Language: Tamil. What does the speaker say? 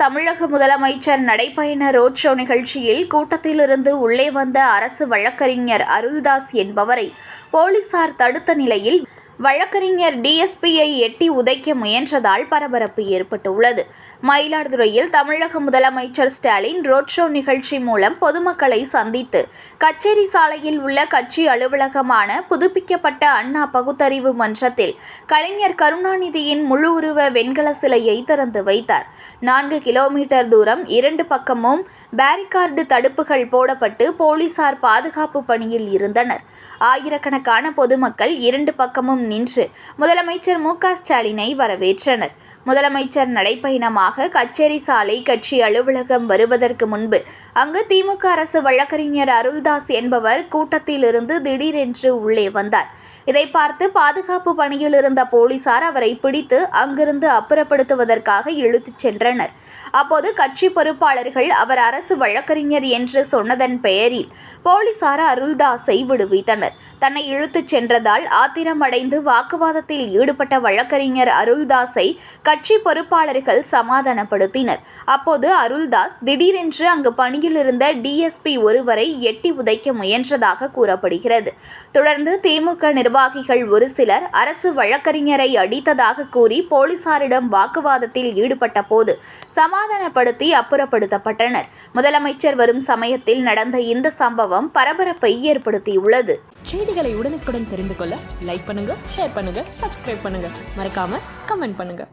தமிழக முதலமைச்சர் நடைபயண ரோட் ஷோ நிகழ்ச்சியில் கூட்டத்திலிருந்து உள்ளே வந்த அரசு வழக்கறிஞர் அருள்தாஸ் என்பவரை போலீசார் தடுத்த நிலையில் வழக்கறிஞர் டிஎஸ்பியை எட்டி உதைக்க முயன்றதால் பரபரப்பு ஏற்பட்டுள்ளது. மயிலாடுதுறையில் தமிழக முதலமைச்சர் ஸ்டாலின் ரோட் ஷோ நிகழ்ச்சி மூலம் பொதுமக்களை சந்தித்து கச்சேரி சாலையில் உள்ள கட்சி அலுவலகமான புதுப்பிக்கப்பட்ட அண்ணா பகுத்தறிவு மன்றத்தில் கலைஞர் கருணாநிதியின் முழு உருவ வெண்கல சிலையை திறந்து வைத்தார். 4 கிலோமீட்டர் தூரம் 2 பக்கமும் பேரிகார்டு தடுப்புகள் போடப்பட்டு போலீசார் பாதுகாப்பு பணியில் இருந்தனர். ஆயிரக்கணக்கான பொதுமக்கள் 2 பக்கமும் நின்று முதலமைச்சர் மு.க. ஸ்டாலினை வரவேற்றனர். முதலமைச்சர் நடைபயணமாக கச்சேரி சாலை கட்சி அலுவலகம் வருவதற்கு முன்பு அங்கு திமுக அரசு வழக்கறிஞர் அருள்தாஸ் என்பவர் கூட்டத்தில் இருந்து திடீரென்று உள்ளே வந்தார். இதை பார்த்து பாதுகாப்பு பணியில் இருந்த போலீசார் அவரை பிடித்து அங்கிருந்து அப்புறப்படுத்துவதற்காக இழுத்துச் சென்றனர். அப்போது கட்சி பொறுப்பாளர்கள் அவர் அரசு வழக்கறிஞர் என்று சொன்னதன் பெயரில் போலீசார் அருள்தாஸை விடுவித்தனர். தன்னை இழுத்துச் சென்றதால் ஆத்திரமடைந்து வாக்குவாதத்தில் ஈடுபட்ட வழக்கறிஞர் அருள்தாஸை கட்சி பொறுப்பாளர்கள் சமாதானப்படுத்தினர். அப்போது அருள்தாஸ் திடீரென்று அங்கு பணியில் இருந்த டிஎஸ்பி ஒருவரை எட்டி உதைக்க முயன்றதாக கூறப்படுகிறது. தொடர்ந்து திமுக நிர்வாகிகள் ஒரு சிலர் அரசு வழக்கறிஞரை அடித்ததாக கூறி போலீசாரிடம் வாக்குவாதத்தில் ஈடுபட்ட போது சமாதானப்படுத்தி அப்புறப்படுத்தப்பட்டனர். முதலமைச்சர் வரும் சமயத்தில் நடந்த இந்த சம்பவம் பரபரப்பை ஏற்படுத்தியுள்ளது. செய்திகளை உடனுக்குடன் தெரிந்து கொள்ள லைக் பண்ணுங்க, ஷேர் பண்ணுங்க, சப்ஸ்கிரைப் பண்ணுங்க, மறக்காம கமெண்ட் பண்ணுங்க.